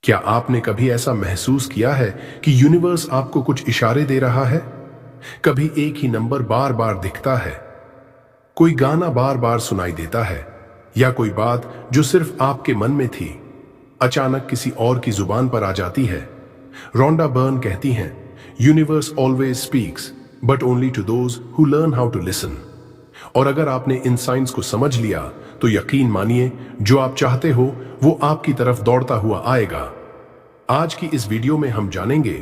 क्या आपने कभी ऐसा महसूस किया है कि यूनिवर्स आपको कुछ इशारे दे रहा है? कभी एक ही नंबर बार बार दिखता है, कोई गाना बार बार सुनाई देता है, या कोई बात जो सिर्फ आपके मन में थी अचानक किसी और की जुबान पर आ जाती है। रोंडा बर्न कहती हैं, universe always speaks but only to those who learn how to listen. और अगर आपने इन साइंस को समझ लिया तो यकीन मानिए, जो आप चाहते हो वो आपकी तरफ दौड़ता हुआ आएगा। आज की इस वीडियो में हम जानेंगे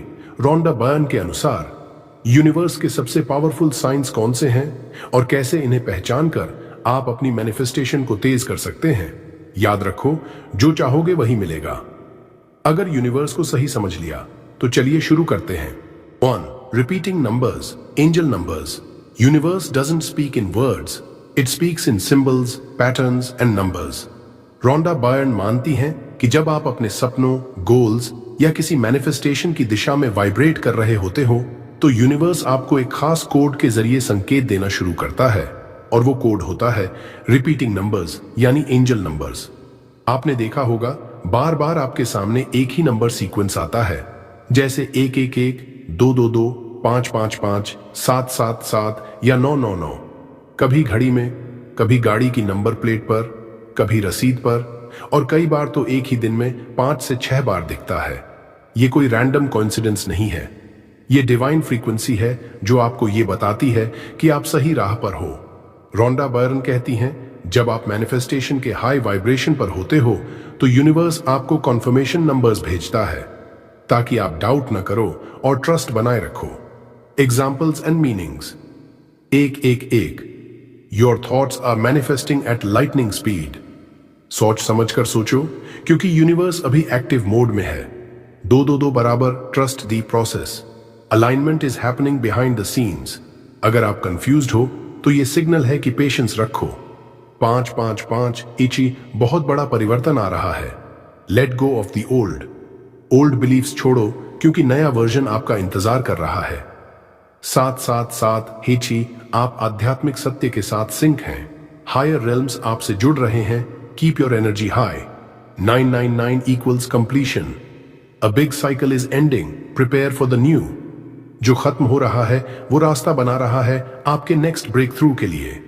रोंडा बर्न के अनुसार यूनिवर्स के सबसे पावरफुल साइंस कौन से हैं और कैसे इन्हें पहचान कर आप अपनी मैनिफेस्टेशन को तेज कर सकते हैं। याद रखो, जो चाहोगे वही मिलेगा। अगर यूनिवर्स को सही समझ लिया तो चलिए शुरू करते हैं। 1. Repeating numbers, angel numbers. Universe doesn't speak in words, it speaks in symbols, patterns and numbers. Rhonda Byrne मानती हैं कि जब आप अपने सपनों, गोल्स या किसी मैनिफेस्टेशन की दिशा में वाइब्रेट कर रहे होते हो तो यूनिवर्स आपको एक खास कोड के जरिए संकेत देना शुरू करता है, और वो कोड होता है रिपीटिंग नंबर्स यानी एंजल नंबर्स। आपने देखा होगा बार बार आपके सामने एक ही नंबर सीक्वेंस आता है, जैसे 111, 222, 555, 777 या 999। कभी घड़ी में, कभी गाड़ी की नंबर प्लेट पर, कभी रसीद पर, और कई बार तो एक ही दिन में 5 से 6 बार दिखता है। ये कोई रैंडम कोइंसिडेंस नहीं है, ये डिवाइन फ्रीक्वेंसी है जो आपको ये बताती है कि आप सही राह पर हो। रोंडा बर्न कहती हैं, जब आप मैनिफेस्टेशन के हाई वाइब्रेशन पर होते हो तो यूनिवर्स आपको कॉन्फर्मेशन नंबर्स भेजता है ताकि आप डाउट न करो और ट्रस्ट बनाए रखो। Examples and meanings. 111, your thoughts are manifesting at lightning speed. सोच समझकर सोचो क्योंकि यूनिवर्स अभी एक्टिव मोड में है। 222 बराबर trust the process, alignment is happening behind the scenes. अगर आप कंफ्यूज्ड हो तो ये सिग्नल है कि पेशेंस रखो। 555 इची, बहुत बड़ा परिवर्तन आ रहा है। Let go of the old beliefs छोड़ो क्योंकि नया वर्जन आपका इंतजार कर रहा है। 777 हिची, आप आध्यात्मिक सत्य के साथ सिंक हैं। हायर रेल्म्स आपसे जुड़ रहे हैं। Keep your energy high. 999 equals completion, a big cycle is ending, prepare for the new. जो खत्म हो रहा है वो रास्ता बना रहा है आपके नेक्स्ट ब्रेक थ्रू के लिए।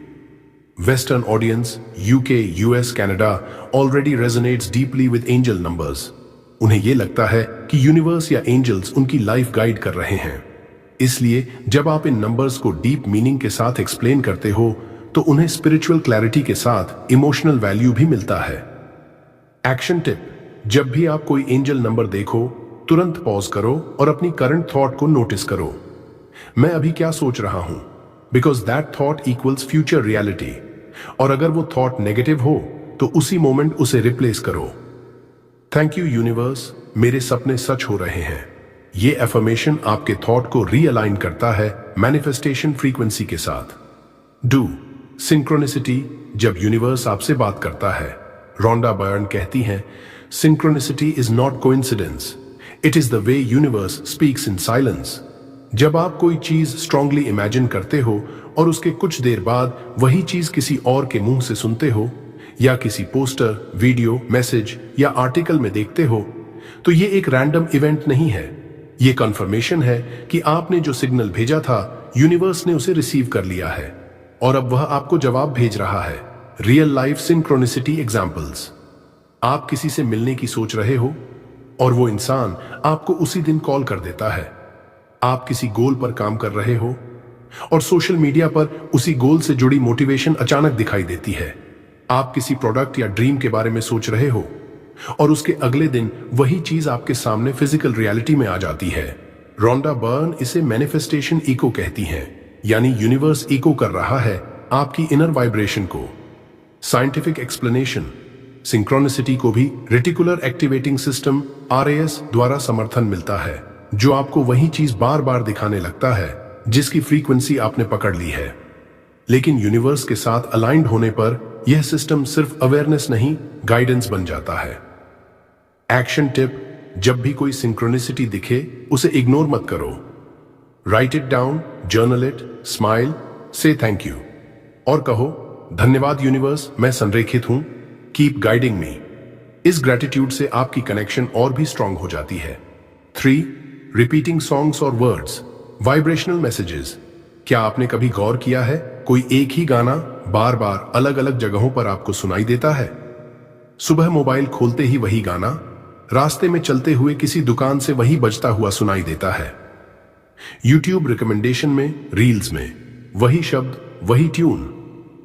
Western audience, UK, US, Canada already resonates deeply with angel numbers. उन्हें यह लगता है कि यूनिवर्स या एंजल्स उनकी लाइफ गाइड कर रहे हैं। इसलिए जब आप इन नंबर्स को डीप मीनिंग के साथ एक्सप्लेन करते हो तो उन्हें स्पिरिचुअल क्लैरिटी के साथ इमोशनल वैल्यू भी मिलता है। एक्शन टिप, जब भी आप कोई एंजल नंबर देखो तुरंत पॉज करो और अपनी करंट थॉट को नोटिस करो। मैं अभी क्या सोच रहा हूं, because that thought equals future reality. और अगर वो थॉट नेगेटिव हो तो उसी मोमेंट उसे रिप्लेस करो। थैंक यू यूनिवर्स, मेरे सपने सच हो रहे हैं। ये एफर्मेशन आपके थॉट को रीअलाइन करता है मैनिफेस्टेशन फ्रीक्वेंसी के साथ। डू सिंक्रोनिसिटी, जब यूनिवर्स आपसे बात करता है। रोंडा बर्न कहती हैं, synchronicity is not coincidence, it is the way universe speaks in silence. जब आप कोई चीज स्ट्रांगली इमेजिन करते हो और उसके कुछ देर बाद वही चीज किसी और के मुंह से सुनते हो या किसी पोस्टर, वीडियो, मैसेज या आर्टिकल में देखते हो, तो ये एक रैंडम इवेंट नहीं है। ये कंफर्मेशन है कि आपने जो सिग्नल भेजा था यूनिवर्स ने उसे रिसीव कर लिया है और अब वह आपको जवाब भेज रहा है। Real life synchronicity examples. आप किसी से मिलने की सोच रहे हो और वो इंसान आपको उसी दिन कॉल कर देता है। आप किसी गोल पर काम कर रहे हो और सोशल मीडिया पर उसी गोल से जुड़ी मोटिवेशन अचानक दिखाई देती है। आप किसी प्रोडक्ट या ड्रीम के बारे में सोच रहे हो और उसके अगले दिन वही चीज आपके सामने फिजिकल रियलिटी में आ जाती है। रोंडा बर्न इसे मैनिफेस्टेशन इको कहती हैं, यानी यूनिवर्स इको कर रहा है आपकी इनर वाइब्रेशन को। साइंटिफिक एक्सप्लेनेशन, सिंक्रोनिसिटी को भी रेटिकुलर एक्टिवेटिंग सिस्टम RAS द्वारा समर्थन मिलता है, जो आपको वही चीज बार बार दिखाने लगता है जिसकी फ्रीक्वेंसी आपने पकड़ ली है। लेकिन यूनिवर्स के साथ अलाइंड होने पर यह सिस्टम सिर्फ अवेयरनेस नहीं, गाइडेंस बन जाता है। एक्शन टिप, जब भी कोई सिंक्रोनिसिटी दिखे उसे इग्नोर मत करो। Right it down, journal it, smile, से थैंक यू और कहो, धन्यवाद यूनिवर्स, मैं संरेखित हूं, कीप गाइडिंग मी। इस ग्रेटिट्यूड से आपकी कनेक्शन और भी स्ट्रांग हो जाती है। 3. रिपीटिंग सॉन्ग्स और वर्ड्स, वाइब्रेशनल मैसेजेस। क्या आपने कभी गौर किया है कोई एक ही गाना बार बार अलग अलग जगहों पर आपको सुनाई देता है? सुबह मोबाइल खोलते ही वही गाना, रास्ते में चलते हुए किसी दुकान से वही बजता हुआ सुनाई देता है। यूट्यूब रिकमेंडेशन में, रील्स में वही शब्द, वही ट्यून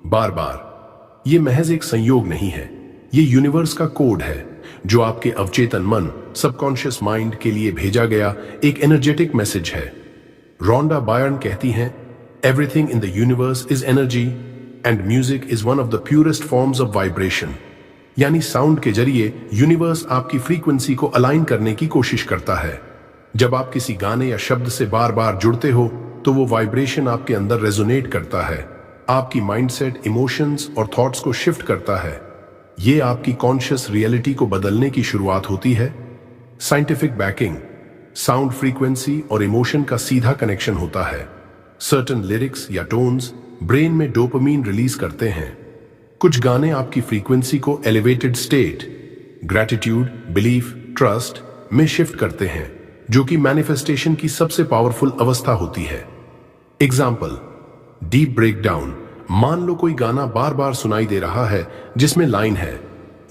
बार बार। यह महज एक संयोग नहीं है, ये यूनिवर्स का कोड है जो आपके अवचेतन मन, सबकॉन्शियस माइंड के लिए भेजा गया एक एनर्जेटिक मैसेज है। रोंडा बायर्न कहती हैं, everything in the universe is energy and music is one of the purest forms of vibration. यानी साउंड के जरिए यूनिवर्स आपकी फ्रीक्वेंसी को अलाइन करने की कोशिश करता है। जब आप किसी गाने या शब्द से बार बार जुड़ते हो तो वो वाइब्रेशन आपके अंदर रेजोनेट करता है, आपकी माइंडसेट, इमोशंस और थॉट्स को शिफ्ट करता है। ये आपकी कॉन्शियस रियलिटी को बदलने की शुरुआत होती है। साइंटिफिक बैकिंग, साउंड फ्रीक्वेंसी और इमोशन का सीधा कनेक्शन होता है। सर्टेन लिरिक्स या टोन्स ब्रेन में डोपामीन रिलीज करते हैं। कुछ गाने आपकी फ्रीक्वेंसी को elevated state, gratitude, belief, trust में शिफ्ट करते हैं, जो कि मैनिफेस्टेशन की सबसे पावरफुल अवस्था होती है। Example, deep breakdown. मान लो कोई गाना बार बार सुनाई दे रहा है जिसमें लाइन है,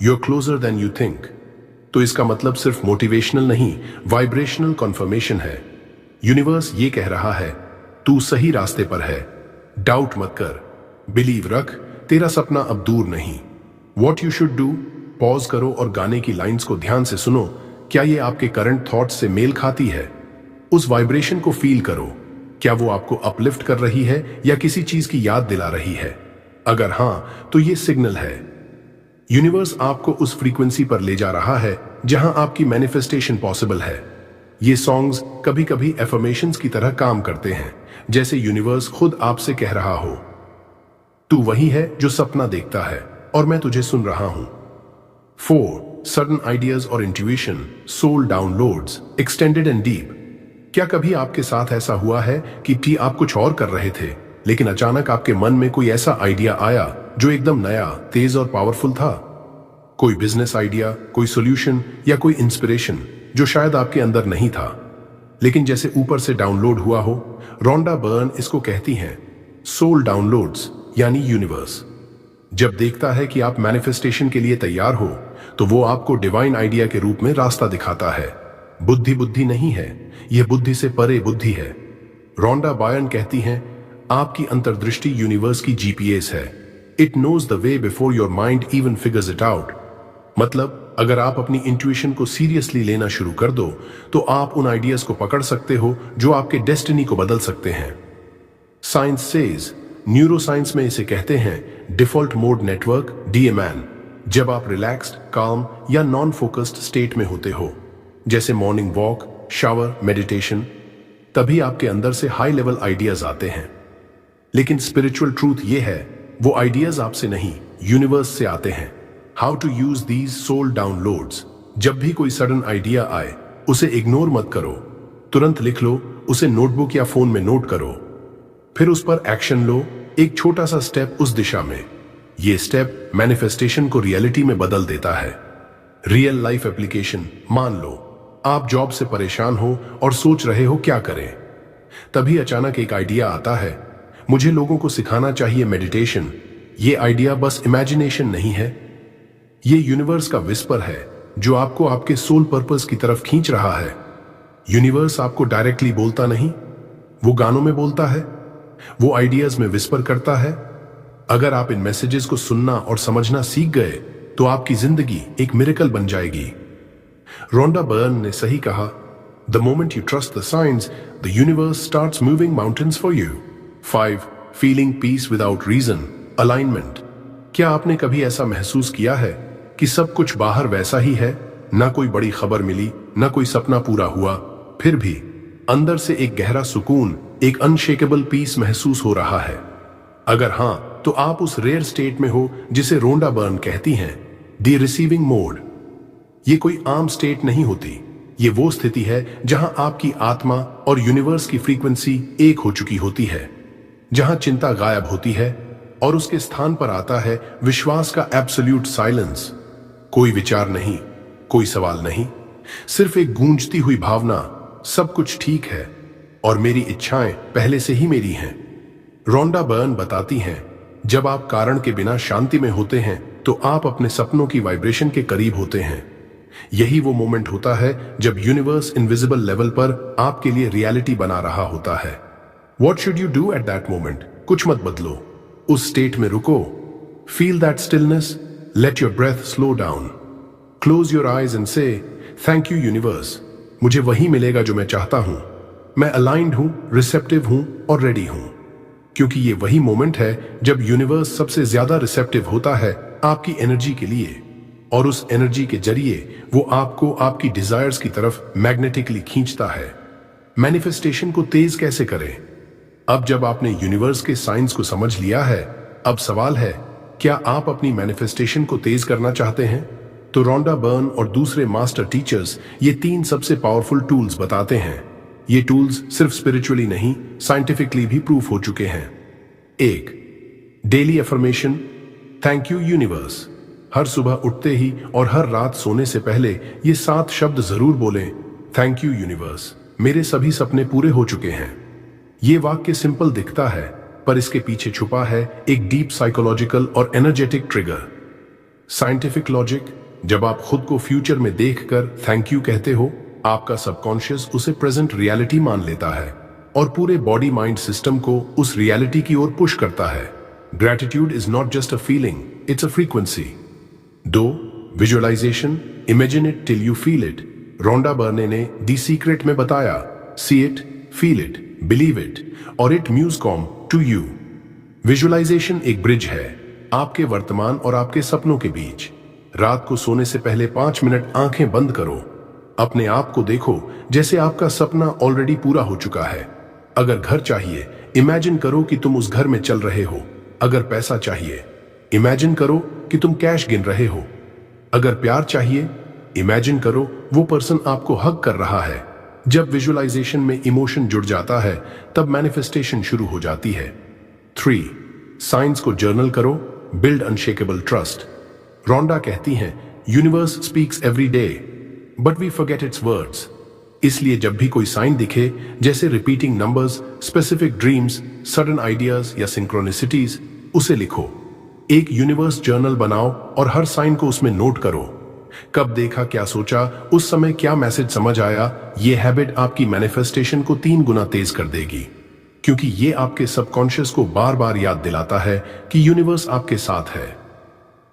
you are closer than you think. तो इसका मतलब सिर्फ मोटिवेशनल नहीं, वाइब्रेशनल कॉन्फर्मेशन है। यूनिवर्स ये कह रहा है, तू सही रास्ते पर है, डाउट मत कर, बिलीव रख, तेरा सपना अब दूर नहीं। What you should do, pause करो और गाने की लाइंस को ध्यान से सुनो। क्या ये आपके करंट थॉट्स से मेल खाती है? उस वाइब्रेशन को फील करो। क्या वो आपको अपलिफ्ट कर रही है या किसी चीज की याद दिला रही है? अगर हां, तो ये सिग्नल है यूनिवर्स आपको उस फ्रीक्वेंसी पर ले जा रहा है जहां आपकी मैनिफेस्टेशन पॉसिबल है। ये सॉन्ग्स कभी कभी एफर्मेशंस की तरह काम करते हैं, जैसे यूनिवर्स खुद आपसे कह रहा हो, तू वही है जो सपना देखता है और मैं तुझे सुन रहा हूं। 4. सडन आइडियाज और intuition, soul downloads, extended and deep. क्या कभी आपके साथ ऐसा हुआ है कि आप कुछ और कर रहे थे, लेकिन अचानक आपके मन में कोई ऐसा आइडिया आया जो एकदम नया, तेज और पावरफुल था? कोई बिजनेस आइडिया, कोई सॉल्यूशन या कोई इंस्पिरेशन जो शायद आपके अंदर नहीं था, लेकिन जैसे ऊपर से डाउनलोड हुआ हो। रोंडा बर्न इसको कहती हैं सोल डाउनलोड्स, यानी यूनिवर्स जब देखता है कि आप मैनिफेस्टेशन के लिए तैयार हो तो वो आपको डिवाइन आइडिया के रूप में रास्ता दिखाता है। बुद्धि नहीं है, यह बुद्धि से परे बुद्धि है। रोंडा बायर्न कहती हैं, आपकी अंतर्दृष्टि यूनिवर्स की जीपीएस है। It knows the way before your mind even figures it out. मतलब अगर आप अपनी इंट्यूशन को सीरियसली लेना शुरू कर दो तो आप उन आइडियाज को पकड़ सकते हो जो आपके डेस्टिनी को बदल सकते हैं। साइंस सेज, न्यूरोसाइंस में इसे कहते हैं डिफॉल्ट मोड नेटवर्क, DMN। जब आप रिलैक्स्ड, काम या नॉन फोकस्ड स्टेट में होते हो, जैसे मॉर्निंग वॉक, शावर, मेडिटेशन, तभी आपके अंदर से हाई लेवल आइडियाज आते हैं। लेकिन स्पिरिचुअल ट्रूथ ये है, वो आइडियाज आपसे नहीं, यूनिवर्स से आते हैं। How to use these soul downloads. जब भी कोई सडन आइडिया आए, उसे इग्नोर मत करो, तुरंत लिख लो, उसे नोटबुक या फोन में नोट करो, फिर उस पर एक्शन लो, एक छोटा सा स्टेप उस दिशा में। ये स्टेप मैनिफेस्टेशन को रियलिटी में बदल देता है। रियल लाइफ एप्लीकेशन, मान लो आप जॉब से परेशान हो और सोच रहे हो क्या करें। तभी अचानक एक आइडिया आता है, मुझे लोगों को सिखाना चाहिए मेडिटेशन। ये आइडिया बस इमेजिनेशन नहीं है, ये यूनिवर्स का विस्पर है जो आपको आपके सोल पर्पस की तरफ खींच रहा है। यूनिवर्स आपको डायरेक्टली बोलता नहीं, वो गानों में बोलता है, वो आइडियाज में विस्पर करता है। अगर आप इन मैसेजेस को सुनना और समझना सीख गए तो आपकी जिंदगी एक मिरेकल बन जाएगी। रोंडा बर्न ने सही कहा, the moment you trust the signs, the universe starts moving mountains for you. 5. Feeling peace without reason, alignment. क्या आपने कभी ऐसा महसूस किया है कि सब कुछ बाहर वैसा ही है, ना कोई बड़ी खबर मिली, ना कोई सपना पूरा हुआ, फिर भी अंदर से एक गहरा सुकून, एक अनशेकेबल पीस महसूस हो रहा है? अगर हां, तो आप उस रेयर स्टेट में हो जिसे रोंडा बर्न कहती हैं द रिसीविंग मोड। ये कोई आम स्टेट नहीं होती, ये वो स्थिति है जहां आपकी आत्मा और यूनिवर्स की फ्रीक्वेंसी एक हो चुकी होती है, जहां चिंता गायब होती है और उसके स्थान पर आता है विश्वास का एब्सोल्यूट साइलेंस। कोई विचार नहीं, कोई सवाल नहीं, सिर्फ एक गूंजती हुई भावना, सब कुछ ठीक है और मेरी इच्छाएं पहले से ही मेरी हैं। रोंडा बर्न बताती हैं, जब आप कारण के बिना शांति में होते हैं तो आप अपने सपनों की वाइब्रेशन के करीब होते हैं। यही वो मोमेंट होता है जब यूनिवर्स इनविजिबल लेवल पर आपके लिए रियलिटी बना रहा होता है। What should you do at that moment? कुछ मत बदलो, उस स्टेट में रुको, feel that stillness, let your breath slow down, close your eyes and say thank you universe, मुझे वही मिलेगा जो मैं चाहता हूं, मैं अलाइंड हूं, रिसेप्टिव हूं और रेडी हूं। क्योंकि ये वही मोमेंट है जब यूनिवर्स सबसे ज्यादा रिसेप्टिव होता है आपकी एनर्जी के लिए, और उस एनर्जी के जरिए वो आपको आपकी डिजायर्स की तरफ मैग्नेटिकली खींचता है। मैनिफेस्टेशन को तेज कैसे करें? अब जब आपने यूनिवर्स के साइंस को समझ लिया है, अब सवाल है, क्या आप अपनी मैनिफेस्टेशन को तेज करना चाहते हैं? तो रोंडा बर्न और दूसरे मास्टर टीचर्स ये 3 सबसे पावरफुल टूल्स बताते हैं। ये टूल्स सिर्फ स्पिरिचुअली नहीं, साइंटिफिकली भी प्रूफ हो चुके हैं। 1. Daily affirmation, thank you universe. हर सुबह उठते ही और हर रात सोने से पहले ये 7 शब्द जरूर बोलें, थैंक यू यूनिवर्स, मेरे सभी सपने पूरे हो चुके हैं। ये वाक्य सिंपल दिखता है, पर इसके पीछे छुपा है एक डीप साइकोलॉजिकल और एनर्जेटिक ट्रिगर। साइंटिफिक लॉजिक, जब आप खुद को फ्यूचर में देखकर थैंक यू कहते हो, आपका सबकॉन्शियस उसे प्रेजेंट रियलिटी मान लेता है और पूरे बॉडी माइंड सिस्टम को उस रियलिटी की ओर पुश करता है। Gratitude is not just a feeling, it's a frequency. 2. Visualisation, imagine it till you feel it. Rhonda Byrne ने दी सीक्रेट में बताया, see it, feel it, believe it और it must come to you. Visualisation एक bridge है आपके वर्तमान और आपके सपनों के बीच। रात को सोने से पहले 5 मिनट आंखें बंद करो, अपने आप को देखो जैसे आपका सपना ऑलरेडी पूरा हो चुका है। अगर घर चाहिए, इमेजिन करो कि तुम उस घर में चल रहे हो। अगर पैसा चाहिए, इमेजिन करो कि तुम कैश गिन रहे हो। अगर प्यार चाहिए, इमेजिन करो वो पर्सन आपको हग कर रहा है। जब विजुअलाइजेशन में इमोशन जुड़ जाता है, तब मैनिफेस्टेशन शुरू हो जाती है। 3. साइंस को जर्नल करो, बिल्ड अनशेकेबल ट्रस्ट। रोंडा कहती हैं, universe speaks every day but we forget its words. इसलिए जब भी कोई साइन दिखे, जैसे repeating numbers, specific dreams, sudden ideas या सिंक्रोनिसिटीज, उसे लिखो। एक यूनिवर्स जर्नल बनाओ और हर साइन को उसमें नोट करो। कब देखा, क्या सोचा, उस समय क्या मैसेज समझ आया, ये हैबिट आपकी मैनिफेस्टेशन को 3 गुना तेज कर देगी। क्योंकि ये आपके सबकॉन्शियस को बार बार याद दिलाता है कि यूनिवर्स आपके साथ है।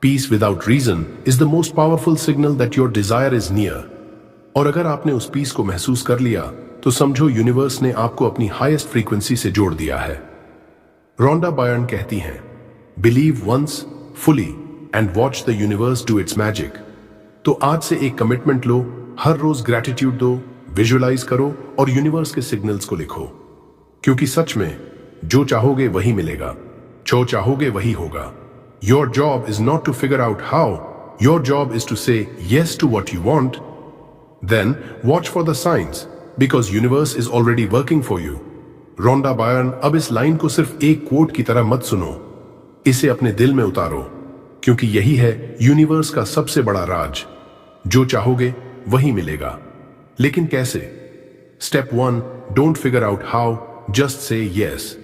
Peace without reason is the most powerful signal that your desire is near. और अगर आपने उस पीस को महसूस कर लिया, तो समझो यूनिवर्स ने आपको अपनी हाईएस्ट फ्रीक्वेंसी से जोड़ दिया है। रोंडा बर्न कहती हैं, believe once fully and watch the universe do its magic. तो आज से एक कमिटमेंट लो, हर रोज ग्रैटिट्यूड दो, विजुअलाइज करो और यूनिवर्स के सिग्नल्स को लिखो। क्योंकि सच में जो चाहोगे वही मिलेगा, जो चाहोगे वही होगा। Your job is not to figure out how, your job is to say yes to what you want. Then watch for the signs because universe is already working for you. Rhonda Byrne अब इस line को सिर्फ एक coat की तरह मत सुनो, इसे अपने दिल में उतारो, क्योंकि यही है यूनिवर्स का सबसे बड़ा राज। जो चाहोगे वही मिलेगा। लेकिन कैसे? Step 1, don't figure out how, just say yes.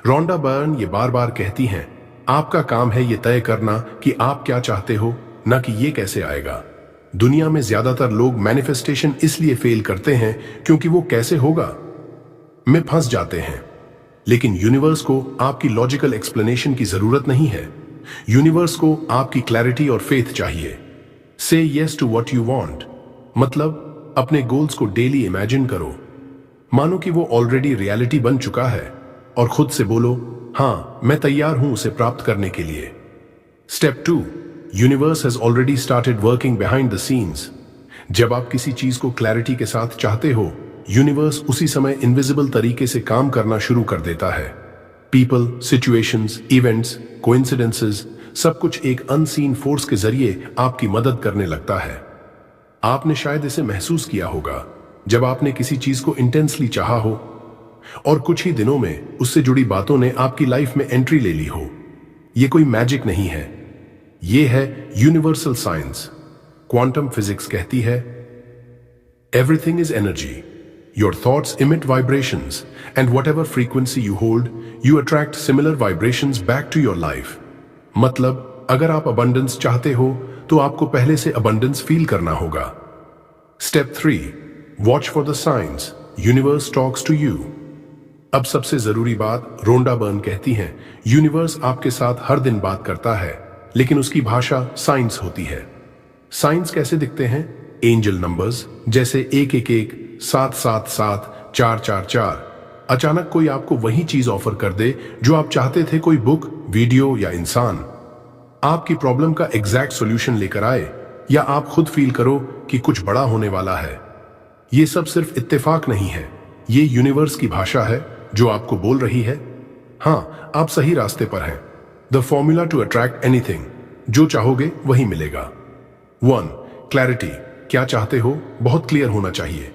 Rhonda Byrne ये बार बार कहती हैं, आपका काम है ये तय करना कि आप क्या चाहते हो, ना कि ये कैसे आएगा। दुनिया में ज्यादातर लोग मैनिफेस्टेशन इसलिए फेल करते हैं क्योंकि वो कैसे होगा में फंस जाते हैं। लेकिन यूनिवर्स को आपकी लॉजिकल एक्सप्लेनेशन की जरूरत नहीं है। यूनिवर्स को आपकी क्लैरिटी और फेथ चाहिए। Say yes to what you want मतलब अपने गोल्स को डेली इमेजिन करो, मानो कि वो ऑलरेडी रियलिटी बन चुका है, और खुद से बोलो, हां मैं तैयार हूं उसे प्राप्त करने के लिए। Step 2, universe has already started working behind the scenes. जब आप किसी चीज को क्लैरिटी के साथ चाहते हो, यूनिवर्स उसी समय इनविजिबल तरीके से काम करना शुरू कर देता है। पीपल, सिचुएशंस, इवेंट्स, कोइंसिडेंसेस, सब कुछ एक अनसीन फोर्स के जरिए आपकी मदद करने लगता है। आपने शायद इसे महसूस किया होगा जब आपने किसी चीज को इंटेंसली चाहा हो और कुछ ही दिनों में उससे जुड़ी बातों ने आपकी लाइफ में एंट्री ले ली हो। यह कोई मैजिक नहीं है, ये है यूनिवर्सल साइंस। क्वांटम फिजिक्स कहती है everything is energy, your thoughts emit vibrations and whatever frequency you hold you attract similar vibrations back to your life. मतलब अगर आप अबंडेंस चाहते हो तो आपको पहले से अबंडेंस फील करना होगा। Step 3, watch for the signs, universe talks to you. अब सबसे जरूरी बात, रोंडा बर्न कहती हैं यूनिवर्स आपके साथ हर दिन बात करता है, लेकिन उसकी भाषा साइंस होती है। साइंस कैसे दिखते हैं? एंजल नंबर्स, जैसे 111, 777, 444। अचानक कोई आपको वही चीज ऑफर कर दे जो आप चाहते थे, कोई बुक, वीडियो या इंसान आपकी प्रॉब्लम का एग्जैक्ट सॉल्यूशन लेकर आए, या आप खुद फील करो कि कुछ बड़ा होने वाला है। ये सब सिर्फ इत्तेफाक नहीं है, ये यूनिवर्स की भाषा है जो आपको बोल रही है हाँ, आप सही रास्ते पर हैं। The formula to attract anything, जो चाहोगे वही मिलेगा। 1, क्लैरिटी, क्या चाहते हो बहुत क्लियर होना चाहिए।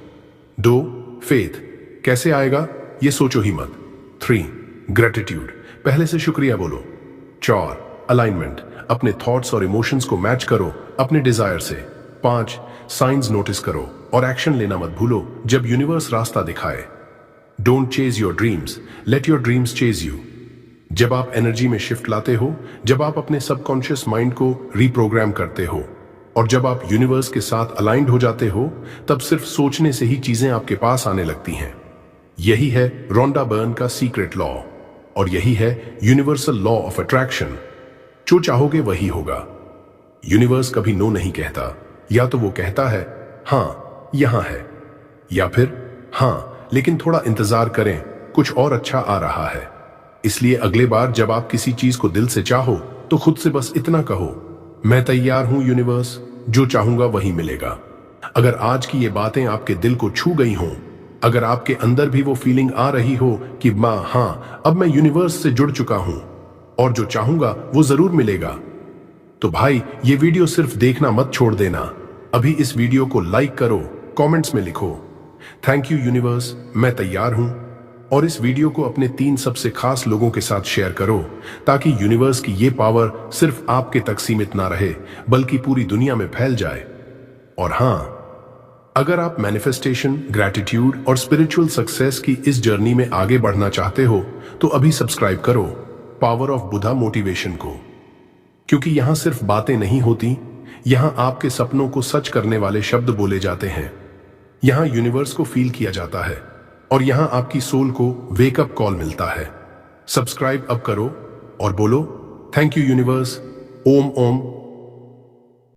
2, फेथ, कैसे आएगा ये सोचो ही मत। 3, ग्रेटिट्यूड, पहले से शुक्रिया बोलो। 4, अलाइनमेंट, अपने थॉट्स और इमोशंस को मैच करो अपने डिजायर से। 5, साइंस नोटिस करो और एक्शन लेना मत भूलो जब यूनिवर्स रास्ता दिखाए। Don't chase your dreams, let your dreams chase you. जब आप एनर्जी में शिफ्ट लाते हो, जब आप अपने सबकॉन्शियस माइंड को रीप्रोग्राम करते हो और जब आप यूनिवर्स के साथ अलाइंड हो जाते हो, तब सिर्फ सोचने से ही चीजें आपके पास आने लगती हैं। यही है रोंडा बर्न का सीक्रेट लॉ और यही है यूनिवर्सल लॉ ऑफ अट्रैक्शन। जो चाहोगे वही होगा। यूनिवर्स कभी नो नहीं कहता, या तो वो कहता है हाँ यहां है, या फिर हाँ लेकिन थोड़ा इंतजार करें, कुछ और अच्छा आ रहा है। इसलिए अगले बार जब आप किसी चीज को दिल से चाहो तो खुद से बस इतना कहो, मैं तैयार हूं यूनिवर्स, जो चाहूंगा वही मिलेगा। अगर आज की ये बातें आपके दिल को छू गई हों, अगर आपके अंदर भी वो फीलिंग आ रही हो कि मां हाँ अब मैं यूनिवर्स से जुड़ चुका हूं और जो चाहूंगा वो जरूर मिलेगा, तो भाई ये वीडियो सिर्फ देखना मत छोड़ देना। अभी इस वीडियो को लाइक करो, कमेंट्स में लिखो थैंक यू यूनिवर्स, मैं तैयार हूं, और इस वीडियो को अपने 3 सबसे खास लोगों के साथ शेयर करो ताकि यूनिवर्स की ये पावर सिर्फ आपके तक सीमित ना रहे बल्कि पूरी दुनिया में फैल जाए। और हां, अगर आप मैनिफेस्टेशन, ग्रैटिट्यूड और स्पिरिचुअल सक्सेस की इस जर्नी में आगे बढ़ना चाहते हो तो अभी सब्सक्राइब करो पावर ऑफ बुधा मोटिवेशन को, क्योंकि यहां सिर्फ बातें नहीं होती, यहां आपके सपनों को सच करने वाले शब्द बोले जाते हैं। यहां यूनिवर्स को फील किया जाता है और यहां आपकी सोल को वेकअप कॉल मिलता है। सब्सक्राइब अब करो और बोलो थैंक यू यूनिवर्स। ओम ओम